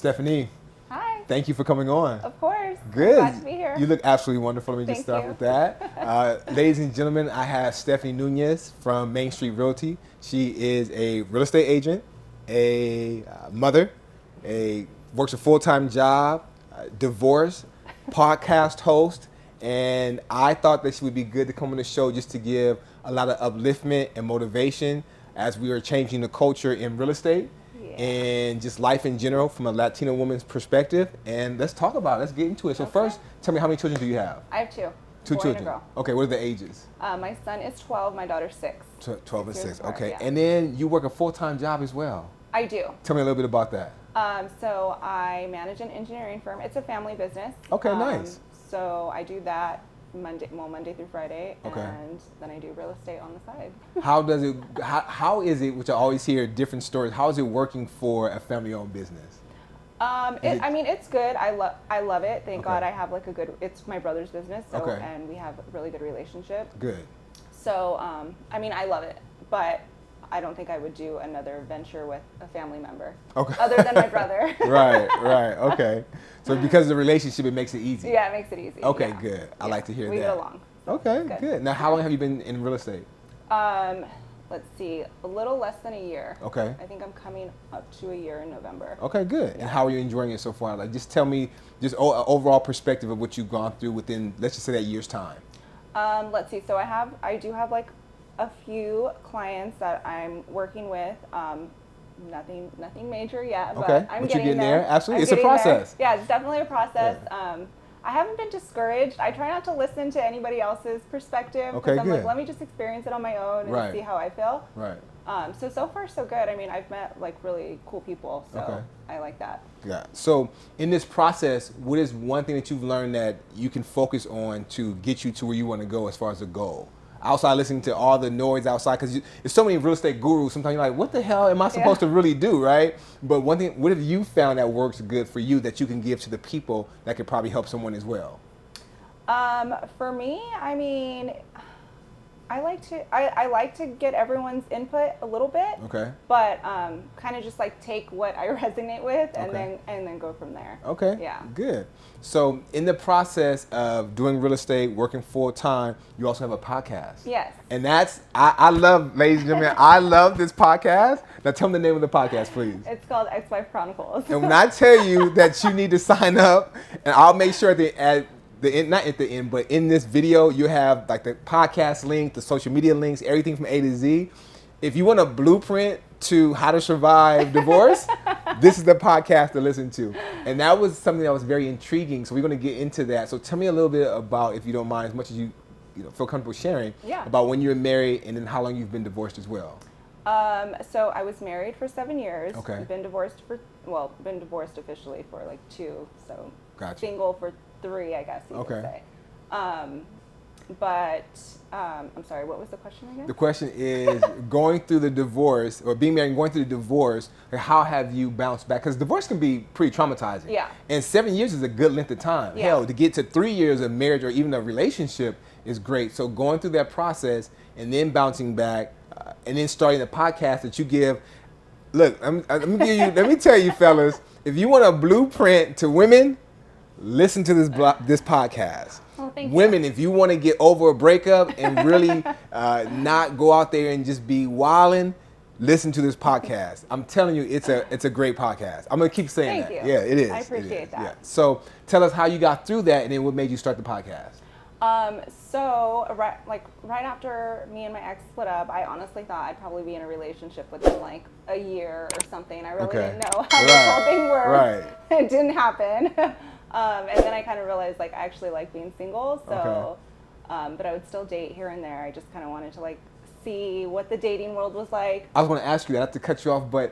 Stephanie, Hi. thank you for coming on. Of course. Good. Glad to be here. You look absolutely wonderful. Let me just Thank start you. with that. Ladies and gentlemen, I have Stephanie Nunez from Main Street Realty. She is a real estate agent, a mother, works a full-time job, divorced, podcast host, and I thought that she would be good to come on the show just to give a lot of upliftment and motivation as we are changing the culture in real estate. Yeah. And just life in general from a Latino woman's perspective. And let's talk about it. Let's get into it. So Okay. First, tell me, how many children do you have? I have two. Two Boy children. And a girl. Okay, what are the ages? My son is 12. My daughter's 6. 12 and 6. apart, Okay, yeah. and then you work a full-time job as well. I do. Tell me a little bit about that. So I manage an engineering firm. It's a family business. Okay, nice. So I do that Monday through Friday, Okay. and then I do real estate on the side. How is it, which I always hear different stories, how is it working for a family-owned business? It's good. I love it. Thank Okay. God I have it's my brother's business, so Okay. and we have a really good relationship. Good. So, I love it, but I don't think I would do another venture with a family member. Okay. Other than my brother. Right, okay. So because of the relationship, it makes it easy. Yeah, it makes it easy. Okay, yeah. good. I Yeah. like to hear we that. get along. Okay, Good. good. Now, how long have you been in real estate? Let's see, a little less than a year. Okay. I think I'm coming up to a year in November. Okay, good. Yeah. And how are you enjoying it so far? Like, just tell me, just overall perspective of what you've gone through within, let's just say, that year's time. Let's see. So I do have like a few clients that I'm working with. Nothing major yet, but Okay, I'm but you're getting there. Absolutely. I'm It's a getting there. process. Yeah, it's definitely a process. Yeah. I haven't been discouraged. I try not to listen to anybody else's perspective. Okay, I'm like, good. let me just experience it on my own and Right. see how I feel. Right. So far so good. I mean, I've met like really cool people, so Okay. I like that. Yeah. So in this process, what is one thing that you've learned that you can focus on to get you to where you want to go as far as a goal? Outside listening to all the noise outside, because there's so many real estate gurus. Sometimes you're like, what the hell am I supposed to really do, right? But one thing, what have you found that works good for you that you can give to the people that could probably help someone as well? For me, I mean, I like to get everyone's input a little bit. Okay. But kind of just like take what I resonate with and Okay. then go from there. Okay. Yeah. Good. So in the process of doing real estate, working full time, you also have a podcast. Yes. And that's, I love, ladies and gentlemen, I love this podcast. Now tell me the name of the podcast, please. It's called Ex-Wife Chronicles. And when I tell you that you need to sign up, and I'll make sure at the end, not at the end, but in this video, you have like the podcast link, the social media links, everything from A to Z. If you want a blueprint to how to survive divorce, this is the podcast to listen to. And that was something that was very intriguing. So we're going to get into that. So tell me a little bit about, if you don't mind, as much as you feel comfortable sharing, Yeah. about when you were married and then how long you've been divorced as well. So I was married for 7 years. Okay. Been divorced officially for like 2. So Gotcha. single for 3, I guess you Okay. could say. But I'm sorry, what was the question again? The question is, going through the divorce, or being married and going through the divorce, like, how have you bounced back? Because divorce can be pretty traumatizing. Yeah. And 7 years is a good length of time. Yeah. Hell, to get to 3 years of marriage or even a relationship is great. So going through that process and then bouncing back and then starting a podcast that you give. Look, let me tell you, fellas, if you want a blueprint to women, listen to this podcast. Oh, thank you. Women, if you want to get over a breakup and really not go out there and just be wilding, listen to this podcast. I'm telling you, it's a great podcast. I'm gonna keep saying Thank that. you. Yeah, it is. I appreciate It is. that. Yeah. So tell us how you got through that, and then what made you start the podcast. So right after me and my ex split up, I honestly thought I'd probably be in a relationship within like a year or something. I really Okay. didn't know how this whole thing worked. Right. It didn't happen. And then I kind of realized like I actually like being single. So, but I would still date here and there. I just kind of wanted to like see what the dating world was like. I was going to ask you that, not to cut you off, but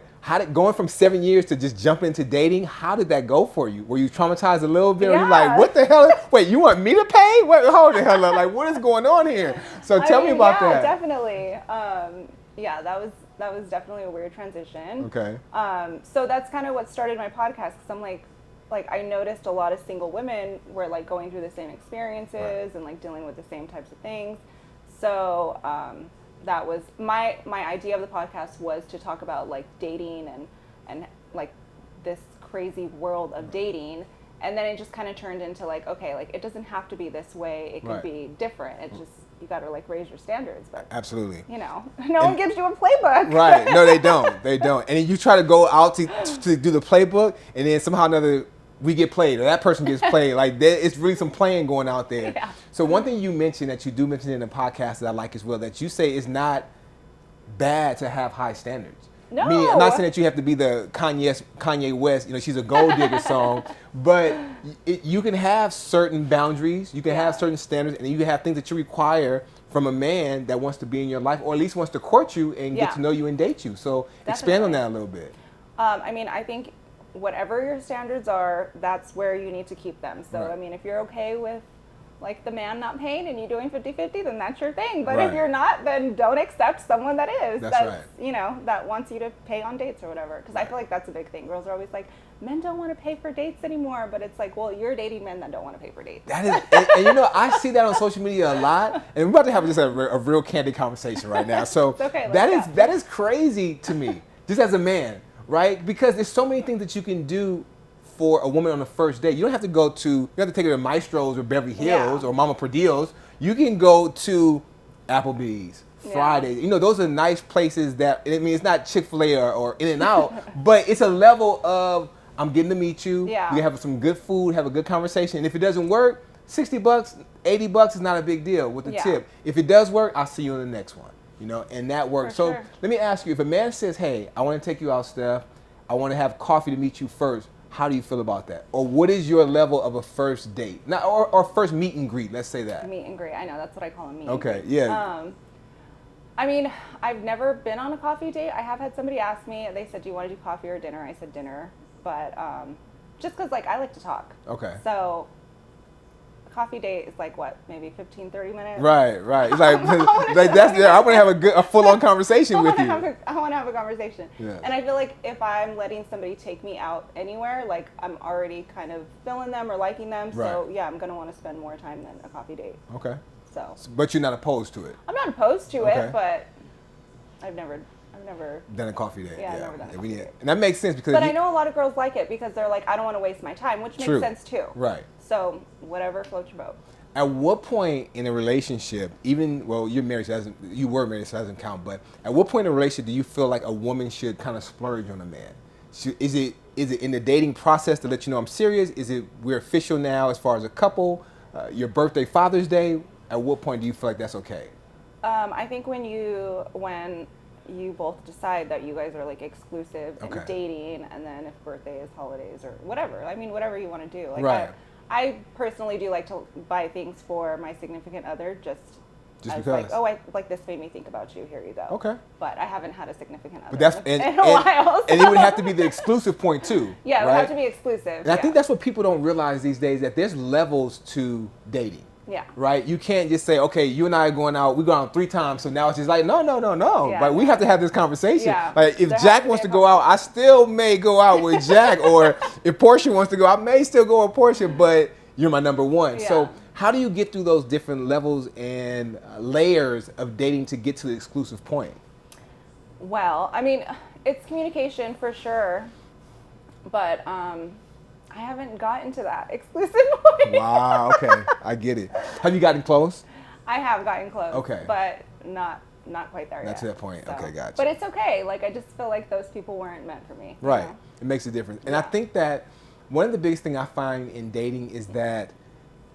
going from 7 years to just jump into dating, how did that go for you? Were you traumatized a little bit? Or you like, what the hell? Wait, you want me to pay? Wait, hold the hell up. Like, what is going on here? So tell me about that. Definitely. Yeah, that was definitely a weird transition. Okay. So that's kind of what started my podcast, because I'm like I noticed a lot of single women were like going through the same experiences, Right. and like dealing with the same types of things. So that was my idea of the podcast, was to talk about like dating and like this crazy world of dating. And then it just kind of turned into like, okay, like it doesn't have to be this way. It could be different. It just, you got to like raise your standards. But absolutely, you know, no one gives you a playbook. Right. No, they don't. They don't. And then you try to go out to do the playbook, and then somehow or another we get played, or that person gets played. Like it's really some playing going out there. Yeah. So one thing you mentioned that you do mention in the podcast that I like as well, that you say it's not bad to have high standards. No. Meaning, I'm not saying that you have to be the Kanye West, you know, she's a gold digger song, but you can have certain boundaries, you can have certain standards, and you can have things that you require from a man that wants to be in your life, or at least wants to court you and get to know you and date you. So expand on that a little bit. I mean, I think whatever your standards are, that's where you need to keep them. So, I mean, if you're okay with like the man not paying and you doing 50-50, then that's your thing. But if you're not, then don't accept someone that is. That's you know, that wants you to pay on dates or whatever. Because I feel like that's a big thing. Girls are always like, men don't want to pay for dates anymore. But it's like, well, you're dating men that don't want to pay for dates. That is, and you know, I see that on social media a lot. And we're about to have just a real candid conversation right now. So okay, that is crazy to me, just as a man, right? Because there's so many things that you can do for a woman on the first date. You don't have to go to, you have to take her to Maestro's or Beverly Hills or Mama Perdillo's. You can go to Applebee's, Fridays. You know, those are nice places that, I mean, it's not Chick-fil-A or In-N-Out, but it's a level of, I'm getting to meet you. Yeah. You have some good food, have a good conversation. And if it doesn't work, $60, $80 is not a big deal with the tip. If it does work, I'll see you in the next one. You know, and that works. So let me ask you, if a man says, hey, I want to take you out, Steph, I want to have coffee to meet you first, how do you feel about that? Or what is your level of a first date? Not, or first meet and greet, let's say that. Meet and greet, I know, that's what I call a meet and greet. Okay, yeah. I mean, I've never been on a coffee date. I have had somebody ask me, they said, do you want to do coffee or dinner? I said dinner, but just because like I like to talk. Okay. So a coffee date is like what, maybe 15, 30 minutes? Right. It's like, I want to have a full-on conversation with you. I want to have a conversation. Yeah. And I feel like if I'm letting somebody take me out anywhere, like I'm already kind of feeling them or liking them. So yeah, I'm going to want to spend more time than a coffee date. Okay. So. But you're not opposed to it? I'm not opposed to it, but I've never done a coffee date. Yeah, I've never done a coffee date. And that makes sense because. But I know a lot of girls like it because they're like, I don't want to waste my time, which makes sense too. Right. So whatever floats your boat. At what point in a relationship, even, well, you're married, so you were married, so it doesn't count, but at what point in a relationship do you feel like a woman should kind of splurge on a man? Is it in the dating process to let you know I'm serious? Is it we're official now as far as a couple? Your birthday, Father's Day? At what point do you feel like that's okay? I think when you both decide that you guys are like exclusive and dating, and then if birthdays, holidays, or whatever, I mean, whatever you want to do. Like I personally do like to buy things for my significant other just as because. Like, oh, like this made me think about you. Here you go. Okay. But I haven't had a significant other in a while. So. And it would have to be the exclusive point too. Yeah, it would have to be exclusive. And I think that's what people don't realize these days, that there's levels to dating. Yeah. Right? You can't just say, okay, you and I are going out, we go out 3 times, so now it's just like, no. Yeah. Like, we have to have this conversation. Yeah. Like, if Jack wants to go out, I still may go out with Jack, or if Portia wants to go, I may still go with Portia, but you're my number one. Yeah. So how do you get through those different levels and layers of dating to get to the exclusive point? Well, I mean, it's communication for sure, but I haven't gotten to that exclusive point. Wow, okay. I get it. Have you gotten close? I have gotten close. Okay. But not quite there yet. Not to that point. So. Okay, gotcha. But it's okay. Like, I just feel like those people weren't meant for me. Right. You know? It makes a difference. And I think that one of the biggest things I find in dating is that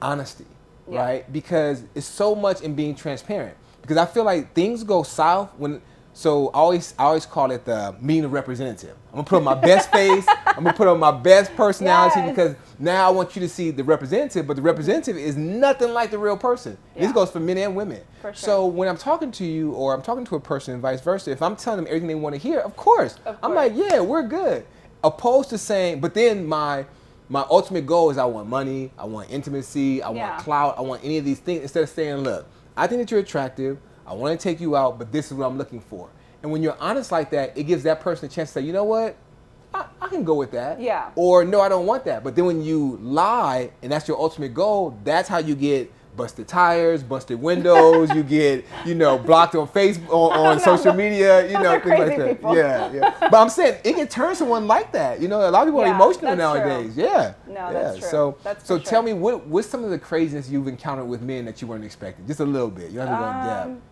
honesty, right? Because it's so much in being transparent. Because I feel like things go south when... So I always call it the meeting the representative. I'm gonna put on my best face. I'm gonna put on my best personality because now I want you to see the representative. But the representative is nothing like the real person. Yeah. This goes for men and women. For sure. So when I'm talking to you or I'm talking to a person and vice versa, if I'm telling them everything they want to hear, of course. I'm like, yeah, we're good. Opposed to saying, but then my ultimate goal is I want money, I want intimacy, I want clout, I want any of these things. Instead of saying, look, I think that you're attractive. I want to take you out, but this is what I'm looking for. And when you're honest like that, it gives that person a chance to say, you know what? I can go with that. Yeah. Or no, I don't want that. But then when you lie, and that's your ultimate goal, that's how you get busted tires, busted windows. You get, blocked on Facebook, on social media, things like that. People. Yeah. But I'm saying it can turn someone like that. A lot of people are emotional nowadays. True. Yeah. No, that's true. So tell me, what's some of the craziness you've encountered with men that you weren't expecting? Just a little bit. You don't have to go in depth.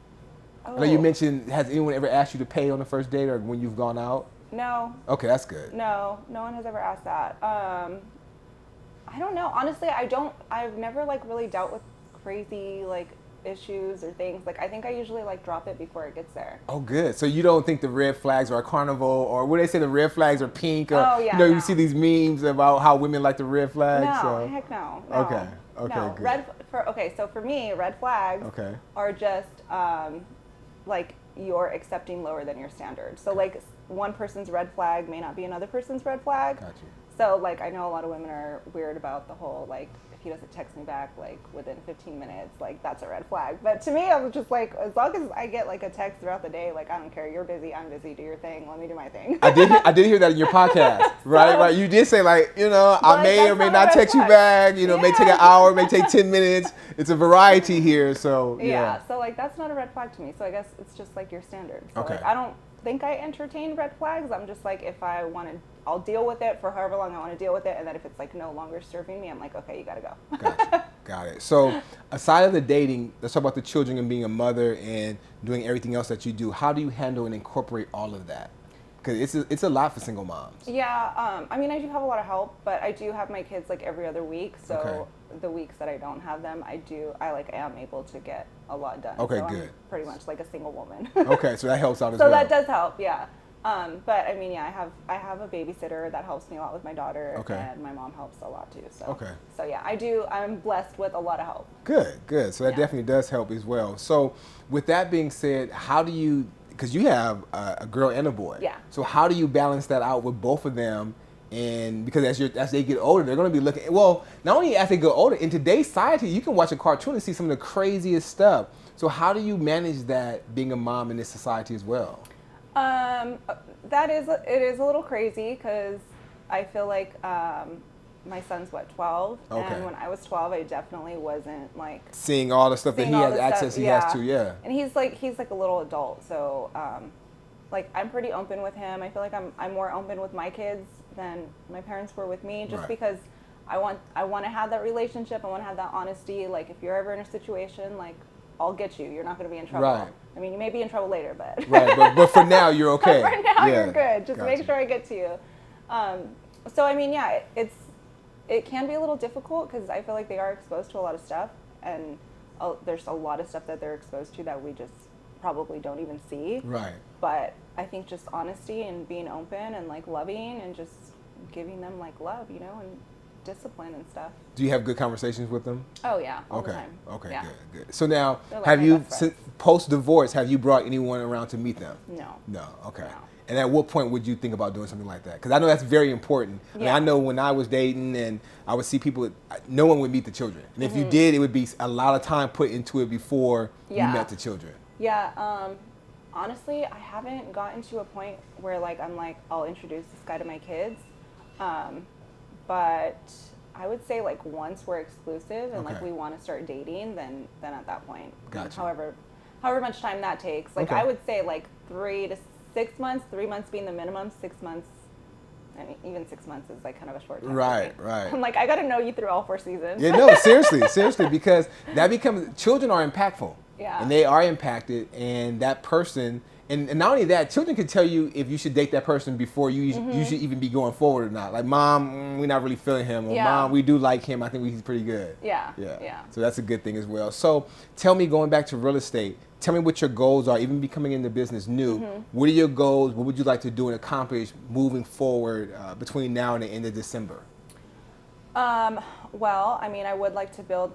I know you mentioned, has anyone ever asked you to pay on the first date or when you've gone out? No. Okay, that's good. No one has ever asked that. I don't know. Honestly, I've never really dealt with crazy issues or things. I think I usually drop it before it gets there. Oh, good. So you don't think the red flags are a carnival, or what do they say, the red flags are pink? Or, no. You see these memes about how women like the red flags. No, heck no. Okay, no. good. So for me, red flags are just you're accepting lower than your standard. So one person's red flag may not be another person's red flag. Gotcha. So I know a lot of women are weird about the whole if he doesn't text me back within 15 minutes, that's a red flag. But to me, I was just as long as I get a text throughout the day, I don't care, you're busy, I'm busy, do your thing, let me do my thing. I did hear that in your podcast, right? You did say I may or may not text you back, may take an hour, may take 10 minutes. It's a variety here, so yeah. So that's not a red flag to me. So I guess it's just your standard. So I don't think I entertain red flags. I'm just if I want to, I'll deal with it for however long I want to deal with it, and then if it's no longer serving me, I'm okay, you gotta go. Gotcha. Got it. So aside of the dating, let's talk about the children and being a mother and doing everything else that you do. How do you handle and incorporate all of that? Because it's a lot for single moms. Yeah, I do have a lot of help, but I do have my kids every other week. So the weeks that I don't have them, I am able to get a lot done. Okay, so good. I'm pretty much a single woman. Okay, so that helps out as well. So that does help, yeah. But I have a babysitter that helps me a lot with my daughter, and my mom helps a lot too. So So yeah, I'm blessed with a lot of help. Good. So that definitely does help as well. So with that being said, how do you? Because you have a girl and a boy. Yeah. So how do you balance that out with both of them? And because as they get older, they're going to be looking. Well, not only as they get older, in today's society, you can watch a cartoon and see some of the craziest stuff. So how do you manage that being a mom in this society as well? It is a little crazy because I feel my son's 12, and when I was 12, I definitely wasn't seeing all the stuff that he has access. He has to, yeah. And he's a little adult, so I'm pretty open with him. I feel I'm more open with my kids than my parents were with me, just because I want to have that relationship. I want to have that honesty. If you're ever in a situation, I'll get you. You're not going to be in trouble. Right. You may be in trouble later, but but for now you're okay. For now you're good. Just make sure I get to you. So it can be a little difficult because I feel they are exposed to a lot of stuff, and there's a lot of stuff that they're exposed to that we just probably don't even see. Right. But I think just honesty and being open and loving and just giving them love, and discipline and stuff. Do you have good conversations with them? Oh yeah, all the time. Okay, yeah. good. So now, have you, post-divorce, have you brought anyone around to meet them? No. Okay. No. And at what point would you think about doing something like that? Because I know that's very important. Yeah. I know when I was dating and I would see people, no one would meet the children. And if you did, it would be a lot of time put into it before you met the children. Yeah. Honestly, I haven't gotten to a point where I'll introduce this guy to my kids. But I would say once we're exclusive and we want to start dating, then at that point, gotcha. However much time that takes. I would say 3 to 6 months, 3 months being the minimum, 6 months. Even 6 months is kind of a short time. Right. I'm I got to know you through all 4 seasons. Yeah, no, seriously, because children are impactful. Yeah. And they are impacted, and that person. And not only that, children can tell you if you should date that person before you should even be going forward or not. Mom, we're not really feeling him. Or Mom, we do like him. I think he's pretty good. Yeah. So that's a good thing as well. So tell me, going back to real estate, tell me what your goals are, even becoming in the business new. What are your goals? What would you like to do and accomplish moving forward between now and the end of December? Well, I would like to build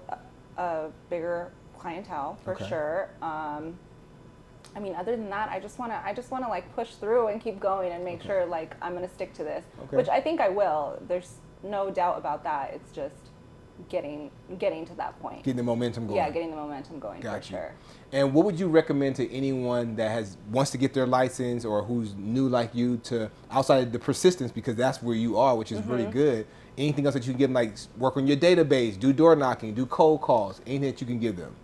a bigger clientele for sure. Other than that, I just want to push through and keep going and make sure I'm going to stick to this, which I think I will. There's no doubt about that. It's just getting to that point. Getting the momentum going. Yeah, getting the momentum going. Got for you. sure. And what would you recommend to anyone that wants to get their license or who's new like you, to outside of the persistence, because that's where you are, which is really good. Anything else that you can give them, like work on your database, do door knocking, do cold calls, anything that you can give them?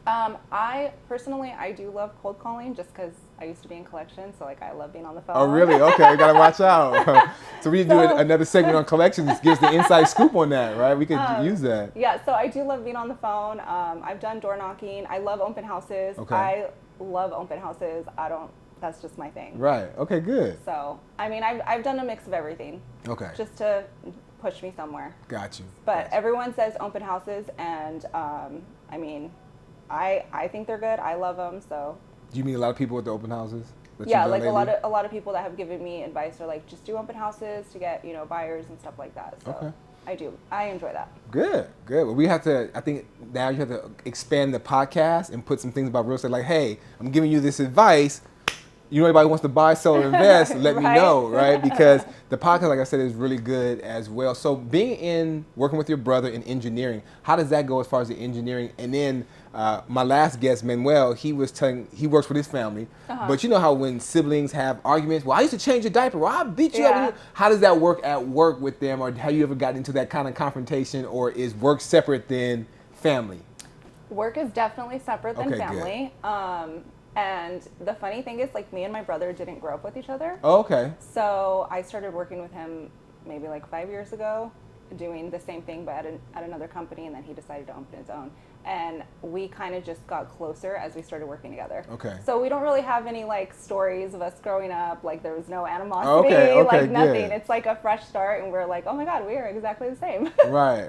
I personally, I do love cold calling just because I used to be in collections, so like I love being on the phone. Oh, really? Okay, gotta watch out. So we need to do another segment on collections. Give us the inside scoop on that, right? We could use that. Yeah, so I do love being on the phone. I've done door knocking. I love open houses. Okay. I love open houses. That's just my thing. Right. Okay, good. So, I mean, I've done a mix of everything. Okay. Just to push me somewhere. Got you. But everyone says open houses, and I mean, I think they're good. I love them, so. Do you meet a lot of people at the open houses? Yeah, like a lot of people that have given me advice are like, just do open houses to get, buyers and stuff like that. So okay. I enjoy that. Good. Well, we have to, I think now you have to expand the podcast and put some things about real estate, like, hey, I'm giving you this advice. Anybody wants to buy, sell, or invest, let me know, right? Because the podcast, like I said, is really good as well. So working with your brother in engineering, how does that go as far as the engineering? And then my last guest, Manuel, he works with his family. But you know how when siblings have arguments, well, I used to change your diaper, well, I beat you up. How does that work at work with them? Or have you ever gotten into that kind of confrontation, or is work separate than family? Work is definitely separate than family. Good. And the funny thing is, like, me and my brother didn't grow up with each other. Oh, okay. So I started working with him maybe like 5 years ago, doing the same thing, but at another company, and then he decided to open his own. And we kind of just got closer as we started working together. Okay. So we don't really have any, like, stories of us growing up. Like, there was no animosity, like nothing. Good. It's like a fresh start, and we're like, oh my God, we are exactly the same. Right.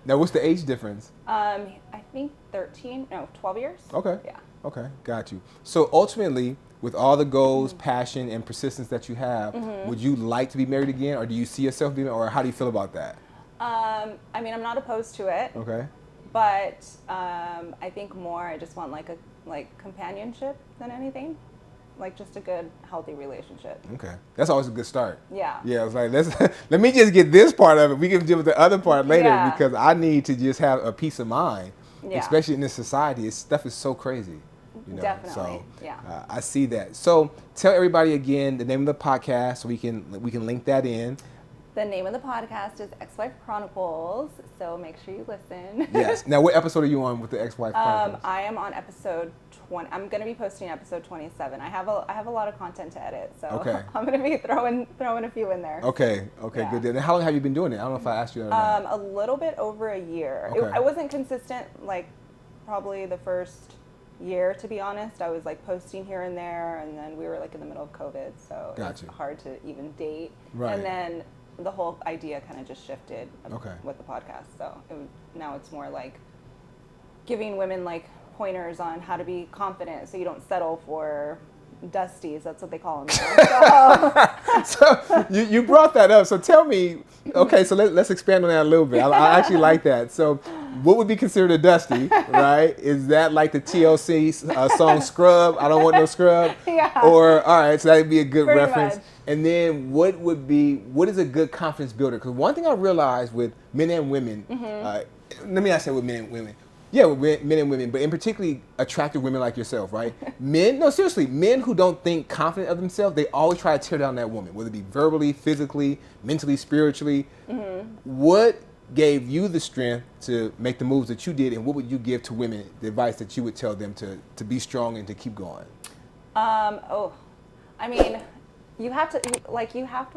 Now, what's the age difference? I think 12 years. Okay. Yeah. Okay, got you. So ultimately, with all the goals, passion, and persistence that you have, would you like to be married again, or do you see yourself being, or how do you feel about that? I mean, I'm not opposed to it. Okay. But I think more, I just want like companionship than anything. Like just a good, healthy relationship. Okay, that's always a good start. Yeah. Yeah, it's like let me just get this part of it. We can deal with the other part later because I need to just have a peace of mind, especially in this society. Stuff is so crazy. Definitely. So yeah. I see that. So tell everybody again the name of the podcast so we can link that in. The name of the podcast is Ex-Wife Chronicles, so make sure you listen. Yes. Now, what episode are you on with the Ex-Wife Chronicles? I am on episode 20. I'm going to be posting episode 27. I have a lot of content to edit, so I'm going to be throwing a few in there. Okay, good. And how long have you been doing it? I don't know if I asked you that. A little bit over a year. Okay. I wasn't consistent, like probably the first year, to be honest. I was like posting here and there, and then we were like in the middle of COVID, so it's hard to even date. Right. And then the whole idea kind of just shifted with the podcast. So now it's more like giving women like pointers on how to be confident so you don't settle for dusties. That's what they call them now. So you brought that up. So tell me, so let's expand on that a little bit. I actually like that. So what would be considered a dusty, right? Is that like the TLC song Scrub? I don't want no scrub? Yeah. Or, all right, so that would be a good Pretty reference. much. And then what is a good confidence builder? Because one thing I realized with men and women, let me not say with men and women. Yeah, with men and women, but in particularly attractive women like yourself, right? Men who don't think confident of themselves, they always try to tear down that woman, whether it be verbally, physically, mentally, spiritually. What gave you the strength to make the moves that you did, and what would you give to women, the advice that you would tell them to be strong and to keep going? I mean, you have to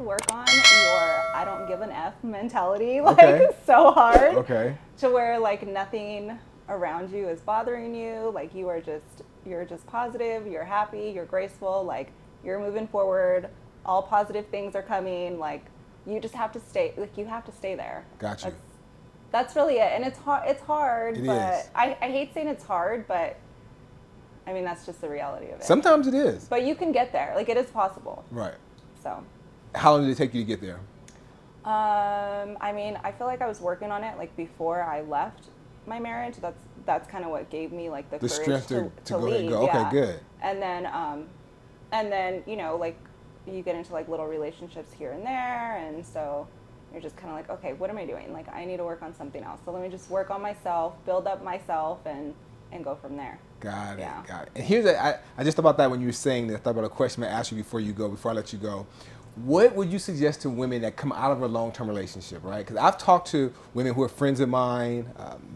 work on your I don't give an F mentality. It's so hard. Okay. To where like nothing around you is bothering you. Like you're just positive, you're happy, you're graceful, like you're moving forward, all positive things are coming. Like you just have to stay, like you have to stay there. Got you. That's really it. And it's hard, it but is. I hate saying it's hard, but I mean, that's just the reality of it. Sometimes it is. But you can get there. Like, it is possible. Right. So. How long did it take you to get there? I mean, I feel like I was working on it, like, before I left my marriage. That's kind of what gave me, like, the courage strength to go leave. ahead and go. Okay, good. And then, you know, like, you get into, like, little relationships here and there. And so you're just kind of like, okay, what am I doing? Like, I need to work on something else. So let me just work on myself, build up myself, and go from there. Got it. And here's I just thought about that when you were saying that. I thought about a question I asked you before I let you go. What would you suggest to women that come out of a long-term relationship, right? Because I've talked to women who are friends of mine,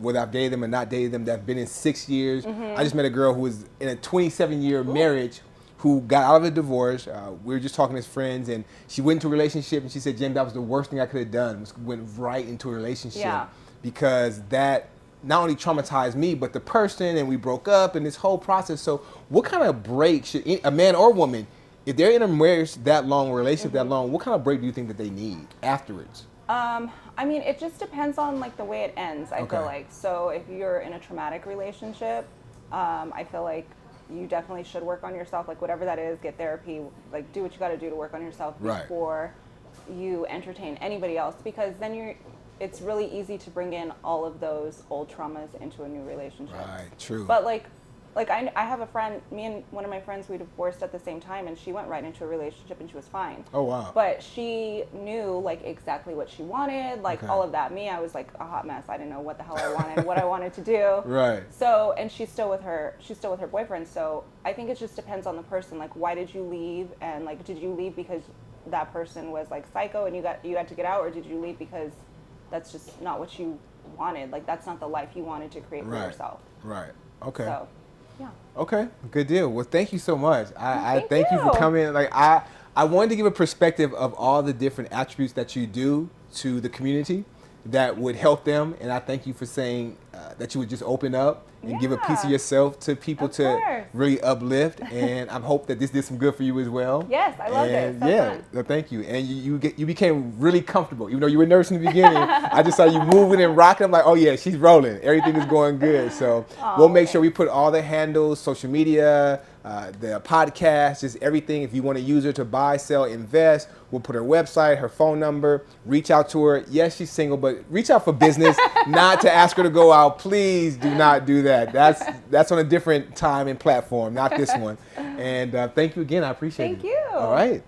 whether I've dated them or not dated them, that have been in 6 years. I just met a girl who was in a 27-year marriage who got out of a divorce. We were just talking as friends, and she went into a relationship, and she said, Jim, that was the worst thing I could have done, went right into a relationship because that not only traumatized me, but the person, and we broke up, and this whole process. So what kind of break should a man or woman, if they're in a marriage that long, or relationship that long, what kind of break do you think that they need afterwards? I mean, it just depends on like the way it ends, I feel like. So if you're in a traumatic relationship, I feel like you definitely should work on yourself, like whatever that is, get therapy, like do what you got to do to work on yourself before you entertain anybody else, because then it's really easy to bring in all of those old traumas into a new relationship. Right, true. But like I have a friend, me and one of my friends, we divorced at the same time, and she went right into a relationship and she was fine. Oh, wow. But she knew like exactly what she wanted, like all of that. Me, I was like a hot mess. I didn't know what the hell I wanted, what I wanted to do. Right. So, and she's still with her boyfriend. So I think it just depends on the person. Like, why did you leave? And like, did you leave because that person was like psycho and you had to get out, or did you leave because that's just not what you wanted? Like, that's not the life you wanted to create for yourself. Right. Okay. So, yeah. Okay. Good deal. Well, thank you so much. I thank you for coming. Like, I wanted to give a perspective of all the different attributes that you do to the community that would help them. And I thank you for saying that you would just open up and give a piece of yourself to people to really uplift. And I hope that this did some good for you as well. Yes, I loved it. So fun. No, thank you. And you became really comfortable. Even though you were nervous in the beginning, I just saw you moving and rocking. I'm like, oh yeah, she's rolling. Everything is going good. So we'll make sure we put all the handles, social media, the podcast, just everything. If you want to use her to buy, sell, invest, we'll put her website, her phone number. Reach out to her. Yes, she's single, but reach out for business, not to ask her to go out. Please do not do that. That's on a different time and platform, not this one. And thank you again. I appreciate it. Thank you. All right.